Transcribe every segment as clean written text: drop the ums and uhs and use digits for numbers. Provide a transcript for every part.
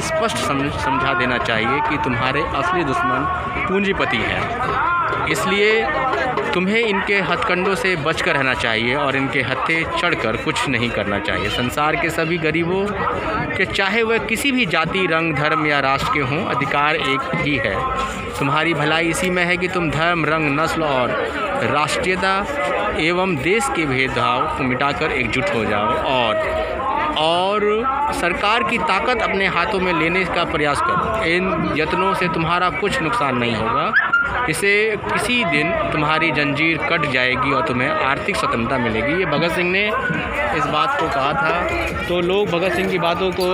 स्पष्ट समझा देना चाहिए कि तुम्हारे असली दुश्मन पूंजीपति हैं। इसलिए तुम्हें इनके हथकंडों से बचकर रहना चाहिए और इनके हत्थे चढ़कर कुछ नहीं करना चाहिए। संसार के सभी गरीबों के, चाहे वह किसी भी जाति, रंग, धर्म या राष्ट्र के हों, अधिकार एक ही है। तुम्हारी भलाई इसी में है कि तुम धर्म, रंग, नस्ल और राष्ट्रीयता एवं देश के भेदभाव को मिटाकर एकजुट हो जाओ और सरकार की ताकत अपने हाथों में लेने का प्रयास करो। इन यत्नों से तुम्हारा कुछ नुकसान नहीं होगा। इसे किसी दिन तुम्हारी जंजीर कट जाएगी और तुम्हें आर्थिक स्वतंत्रता मिलेगी। ये भगत सिंह ने इस बात को कहा था। तो लोग भगत सिंह की बातों को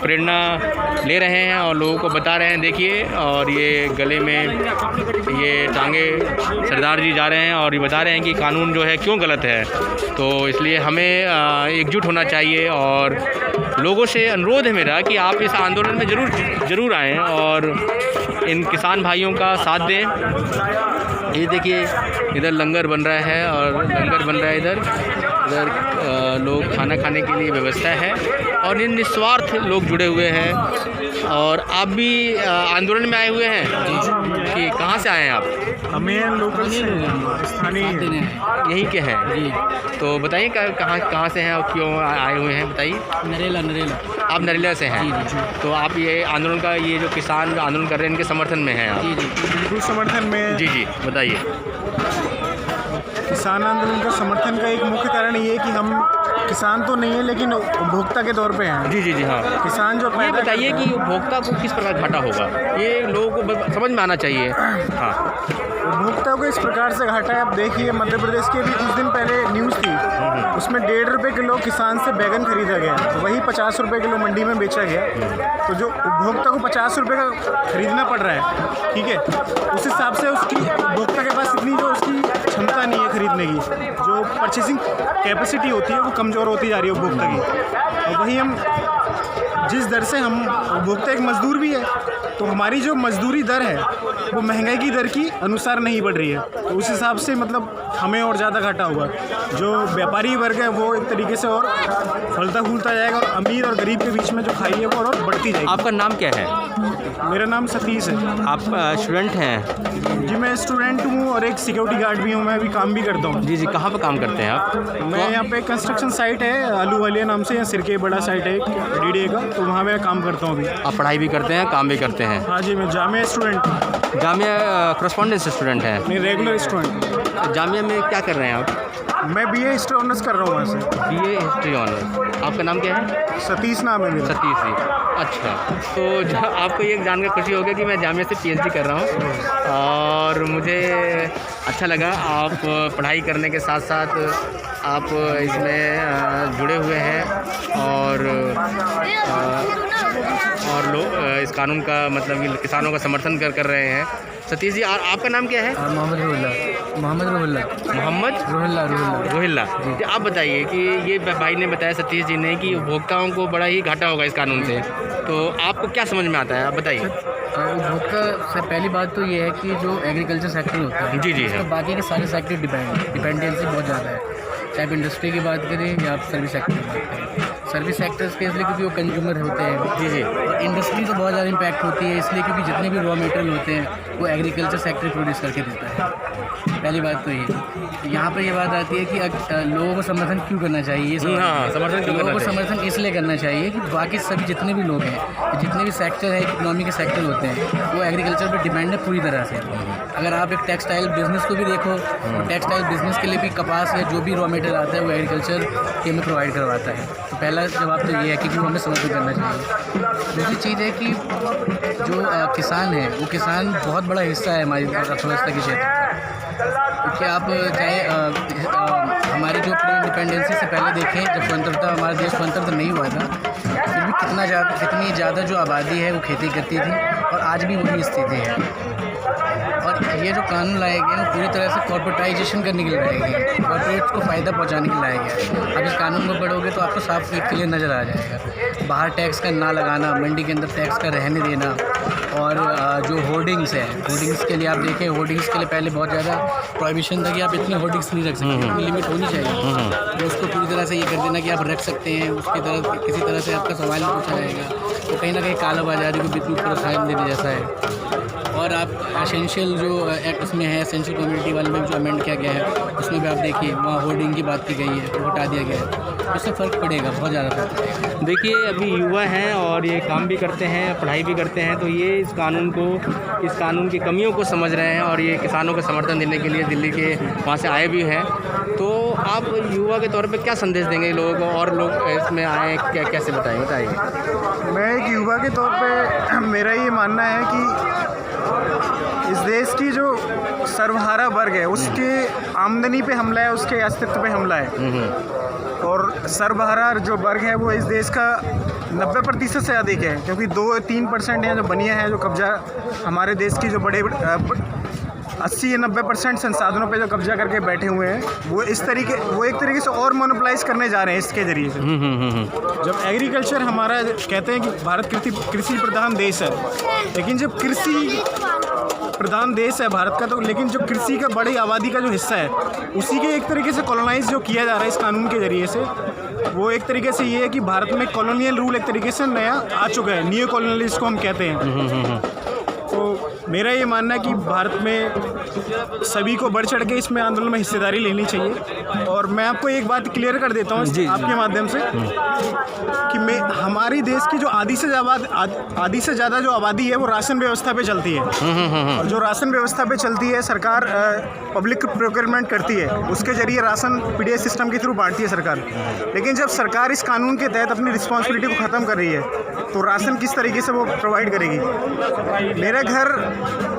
प्रेरणा ले रहे हैं और लोगों को बता रहे हैं, देखिए। और ये गले में ये टांगे सरदार जी जा रहे हैं और ये बता रहे हैं कि कानून जो है क्यों गलत है। तो इसलिए हमें एकजुट होना चाहिए और लोगों से अनुरोध है मेरा कि आप इस आंदोलन में ज़रूर आएँ और इन किसान भाइयों का साथ दें। ये देखिए इधर लंगर बन रहा है और लंगर बन रहा है इधर लोग खाना खाने के लिए व्यवस्था है और ये निस्वार्थ लोग जुड़े हुए हैं। और आप भी आंदोलन में आए हुए हैं कि कहाँ से आए हैं आप? हमें लोकल स्थानीय यहीं के हैं जी। तो बताइए कहाँ से हैं और क्यों आए हुए हैं, बताइए। नरेला। आप नरेला से हैं? जी। तो आप ये आंदोलन का, ये जो किसान आंदोलन कर रहे हैं, इनके समर्थन में हैं आप? जी बिल्कुल समर्थन में। जी बताइए। किसान आंदोलन का समर्थन का एक मुख्य कारण ये है कि हम किसान तो नहीं है लेकिन उपभोक्ता के तौर पे हैं। जी हाँ। किसान जो ये बताइए कि उपभोक्ता को किस प्रकार घाटा होगा, ये लोगों को समझ में आना चाहिए। हाँ, उपभोक्ता को इस प्रकार से घाटा है। अब देखिए मध्य प्रदेश के भी कुछ दिन पहले न्यूज़ थी, उसमें 1.5 रुपये किलो किसान से बैगन खरीदा गया, वही 50 रुपये किलो मंडी में बेचा गया। तो जो उपभोक्ता को 50 रुपये का खरीदना पड़ रहा है, ठीक है, उस हिसाब से उसकी उपभोक्ता के पास इतनी जो उसकी क्षमता नहीं है खरीदने की, जो परचेसिंग कैपेसिटी होती है वो कमज़ोर होती जा रही है उपभोक्ता की। और वही हम जिस दर से हम उपभोक्ता एक मज़दूर भी है, तो हमारी जो मजदूरी दर है वो महंगाई की दर की अनुसार नहीं बढ़ रही है। तो उस हिसाब से मतलब हमें और ज़्यादा घाटा होगा। जो व्यापारी वर्ग है वो एक तरीके से और फलता फूलता जाएगा और अमीर और गरीब के बीच में जो खाई है वो और बढ़ती जाएगी। आपका नाम क्या है? मेरा नाम सतीश है। आप स्टूडेंट हैं? जी मैं स्टूडेंट हूँ और एक सिक्योरिटी गार्ड भी हूँ, मैं अभी काम भी करता हूँ। जी कहाँ पर काम करते हैं आप? मैं यहाँ पे कंस्ट्रक्शन साइट है आलू वालिया नाम से, यहाँ सिरके बड़ा साइट है DDA का, तो वहाँ मैं काम करता हूँ अभी। आप पढ़ाई भी करते हैं, काम भी करते हैं? हाँ जी, मैं जामिया स्टूडेंट हूँ। जामिया कॉरेस्पॉन्डेंस स्टूडेंट हैं? नहीं, रेगुलर स्टूडेंट। जामिया में क्या कर रहे हैं आप? मैं BA हिस्ट्री ऑनर्स कर रहा हूँ वहाँ से। BA history honours. आपका नाम क्या है? सतीश नाम है मेरा। सतीश जी, अच्छा। तो आपको ये जानकर खुशी होगी कि मैं जामिया से PhD कर रहा हूँ और मुझे अच्छा लगा। आप पढ़ाई करने के साथ साथ आप इसमें जुड़े हुए हैं और लोग इस कानून का मतलब किसानों का समर्थन कर रहे हैं। सतीश जी, आपका नाम क्या है? मोहम्मद रोहिल्ला जी। आप बताइए कि ये भाई ने बताया, सतीश जी ने, कि उपभोक्ताओं को बड़ा ही घाटा होगा इस कानून से, तो आपको क्या समझ में आता है, आप बताइए। उपभोक्ता से पहली बात तो ये है कि जो एग्रीकल्चर सेक्टर होता है जी तो बाकी के सारे सेक्टर डिपेंडेंसी बहुत ज़्यादा है, चाहे इंडस्ट्री की बात करें या सर्विस सेक्टर की बात करें। सर्विस सेक्टर्स के इसलिए क्योंकि वो कंज्यूमर होते हैं। जी। और इंडस्ट्री तो बहुत ज़्यादा इम्पैक्ट होती है इसलिए क्योंकि जितने भी रॉ मटेरियल होते हैं वो एग्रीकल्चर सेक्टर प्रोड्यूस करके देता है। पहली बात तो ये यहाँ पर ये बात आती है कि लोगों को समर्थन क्यों करना चाहिए। लोगों को समर्थन इसलिए करना चाहिए कि बाकी सभी जितने भी लोग हैं, जितने भी सेक्टर है, इकोनॉमी के सेक्टर होते हैं, वो एग्रीकल्चर पर डिपेंड है पूरी तरह से। अगर आप एक टेक्सटाइल बिजनेस को भी देखो तो टेक्सटाइल बिजनेस के लिए भी कपास या जो भी रॉ मटेरियल आता है वो एग्रीकल्चर के हमें प्रोवाइड करवाता है। तो पहला जवाब तो ये है कि हमें समर्थन करना चाहिए। दूसरी चीज़ है कि जो किसान है वो किसान बहुत बड़ा हिस्सा है हमारी अर्थव्यवस्था के क्षेत्र में। क्योंकि आप चाहे हमारी जो प्री इंडिपेंडेंसी से पहले देखें, जब स्वतंत्रता हमारा देश स्वतंत्र नहीं हुआ था, फिर भी कितनी ज़्यादा जो आबादी है वो खेती करती थी और आज भी वही स्थिति है। और ये जो कानून लाए गए हैं वो पूरी तरह से कॉर्पोरेटाइजेशन करने के लिए लाए गए हैं, कॉर्पोरेट्स को फ़ायदा पहुंचाने के लिए लाए गए हैं। अब इस कानून को पढ़ोगे तो आपको साफ एक क्लियर नज़र आ जाएगा। बाहर टैक्स का ना लगाना, मंडी के अंदर टैक्स का रहने देना, और जो होर्डिंग्स है, होर्डिंग्स के लिए आप देखें, होर्डिंग्स के लिए पहले बहुत ज़्यादा प्रोहिबिशन था कि आप इतने होर्डिंग्स नहीं रख सकते, इतनी लिमिट होनी चाहिए। तो उसको पूरी तरह से ये कर देना कि आप रख सकते हैं, उसकी तरह किसी तरह से आपका सवाल नहीं पूछा जाएगा। तो कहीं ना कहीं कालाबाजारी को बिल्कुल प्रोत्साहन देने जैसा है। और आप एसेंशियल जो एक्ट उसमें है, एसेंशियल कम्युनिटी वाले में जो अमेंड किया गया है, उसमें भी आप देखिए वहाँ होर्डिंग की बात की गई है, तो हटा दिया गया है। इससे फ़र्क पड़ेगा, बहुत ज़्यादा फ़र्क पड़ेगा। देखिए, अभी युवा हैं और ये काम भी करते हैं, पढ़ाई भी करते हैं, तो ये इस कानून की कमियों को समझ रहे हैं और ये किसानों को समर्थन देने के लिए दिल्ली के वहाँ से आए भी हैं। तो आप युवा के तौर पे क्या संदेश देंगे लोगों को, और लोग इसमें आए कैसे बताइए? मैं एक युवा के तौर पे मेरा ये मानना है कि इस देश की जो सर्वहारा वर्ग है उसके आमदनी पे हमला है, उसके अस्तित्व पे हमला है। और सर्वहारा जो वर्ग है वो इस देश का 90% से अधिक है, क्योंकि 2-3% हैं जो बनिया हैं, जो कब्जा हमारे देश की जो बड़े 80 या 90% संसाधनों पे जो कब्जा करके बैठे हुए हैं, वो एक तरीके से और मोनोपलाइज करने जा रहे हैं इसके ज़रिए से। जब एग्रीकल्चर हमारा कहते हैं कि भारत कृषि प्रधान देश है, लेकिन जब कृषि प्रधान देश है भारत का, तो लेकिन जो कृषि का बड़ी आबादी का जो हिस्सा है उसी के एक तरीके से कॉलोनाइज जो किया जा रहा है इस कानून के ज़रिए से, वो एक तरीके से ये है कि भारत में कॉलोनियल रूल एक तरीके से नया आ चुका है, नियो कॉलोनियल इसको हम कहते हैं। तो मेरा ये मानना है कि भारत में सभी को बढ़ चढ़ के इसमें आंदोलन में हिस्सेदारी लेनी चाहिए। और मैं आपको एक बात क्लियर कर देता हूँ आपके माध्यम से कि हमारी देश की जो आधी से ज़्यादा जो आबादी है वो राशन व्यवस्था पे चलती है। और जो राशन व्यवस्था पे चलती है, सरकार पब्लिक प्रोक्योरमेंट करती है, उसके ज़रिए राशन पीडीएस सिस्टम के थ्रू बांटती है सरकार। लेकिन जब सरकार इस कानून के तहत अपनी रिस्पॉन्सिबिलिटी को ख़त्म कर रही है, तो राशन किस तरीके से वो प्रोवाइड करेगी? मेरा घर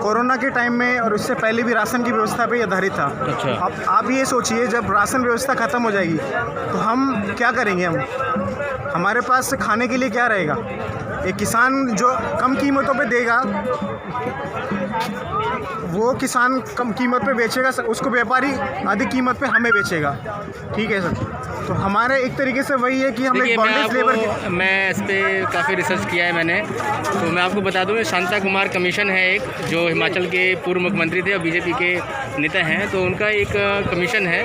कोरोना के टाइम में और उससे पहले भी राशन की व्यवस्था पे आधारित था। अच्छा। आप ये सोचिए, जब राशन व्यवस्था ख़त्म हो जाएगी तो हम क्या करेंगे? हमारे पास खाने के लिए क्या रहेगा? एक किसान जो कम कीमतों पे देगा, वो किसान कम कीमत पे बेचेगा, उसको व्यापारी अधिक कीमत पे हमें बेचेगा। ठीक है सर। तो हमारे एक तरीके से वही है कि हम एक बॉन्डेज लेबर मैं इस पर काफ़ी रिसर्च किया है मैंने, तो मैं आपको बता दूं, शांता कुमार कमीशन है एक, जो हिमाचल के पूर्व मुख्यमंत्री थे और बीजेपी के नेता हैं, तो उनका एक कमीशन है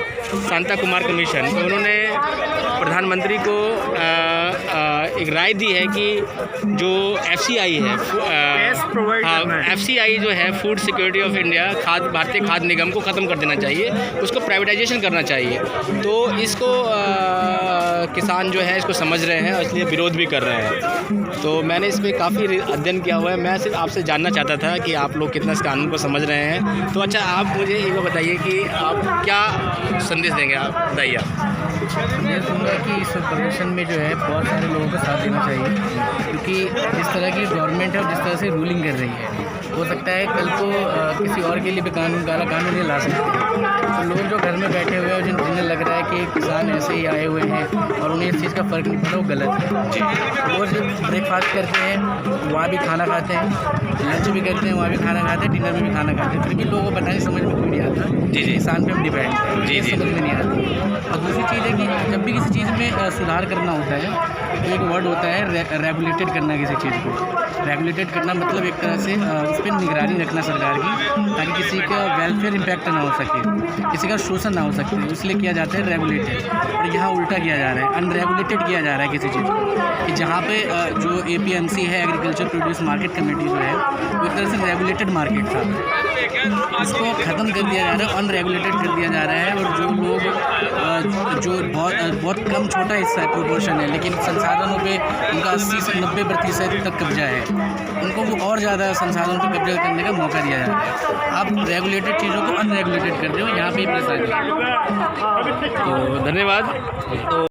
शांता कुमार कमीशन। तो उन्होंने प्रधानमंत्री को एक राय दी है कि जो FCI है, FCI जो है फूड सिक्योरिटी ऑफ इंडिया, भारतीय खाद्य निगम को ख़त्म कर देना चाहिए, उसको प्राइवेटाइजेशन करना चाहिए। तो इसको किसान जो है इसको समझ रहे हैं और इसलिए विरोध भी कर रहे हैं। तो मैंने इस पर काफ़ी अध्ययन किया हुआ है। मैं सिर्फ आपसे जानना चाहता था कि आप लोग कितना इस कानून को समझ रहे हैं। तो अच्छा, आप मुझे ये बताइए कि आप क्या संदेश देंगे, आप बताइए। मैं कहूँगा कि इस प्रदर्शन में जो है बहुत सारे लोगों को साथ देना चाहिए, क्योंकि जिस तरह की गवर्नमेंट है और जिस तरह से रूलिंग कर रही है, हो सकता है कल को किसी और के लिए भी काला कानून ये ला सकते हैं। तो लोग जो घर में बैठे हुए हैं, जिन्हें लग रहा है कि किसान ऐसे ही आए हुए हैं और उन्हें इस चीज़ का फ़र्क नहीं पड़ रहा, वो गलत है। रोज़ ब्रेकफास्ट करते हैं, वहाँ भी खाना खाते हैं, लंच भी करते हैं, वहाँ भी खाना खाते हैं, डिनर में भी खाना खाते हैं, फिर भी लोगों को पता नहीं, समझ में नहीं आता। जी। किसान पे हम डिपेंड हैं, जी, समझ में नहीं आती। और दूसरी चीज़ है कि जब भी किसी चीज़ में सुधार करना होता है, तो एक वर्ड होता है रेगुलेटेड करना। किसी चीज़ को रेगुलेटेड करना मतलब एक तरह से उस पर निगरानी रखना सरकार की, ताकि किसी का वेलफेयर इम्पैक्ट ना हो सके, किसी का शोषण ना हो सके, इसलिए किया जाता है रेगुलेटेड। और यहाँ उल्टा किया जा रहा है, अनरेगुलेटेड किया जा रहा है किसी चीज़ को, कि जहाँ पे जो APMC है, एग्रीकल्चर प्रोड्यूस मार्केट कमेटी जो है, वो एक तरह से रेगुलेटेड मार्केट था, उसको ख़त्म कर दिया जा रहा है, अनरेगुलेटेड कर दिया जा रहा है। और जो लोग जो बहुत कम छोटा हिस्सा है, प्रोपोर्शन है, लेकिन संसाधनों पे उनका 80 से 90% तक कब्जा है, उनको वो और ज़्यादा संसाधनों पर कब्जा करने का मौका दिया जा रहा है। आप रेगुलेटेड चीज़ों को अनरेगुलेटेड कर रहे हो, यहाँ पे ही परेशानी है। तो धन्यवाद। तो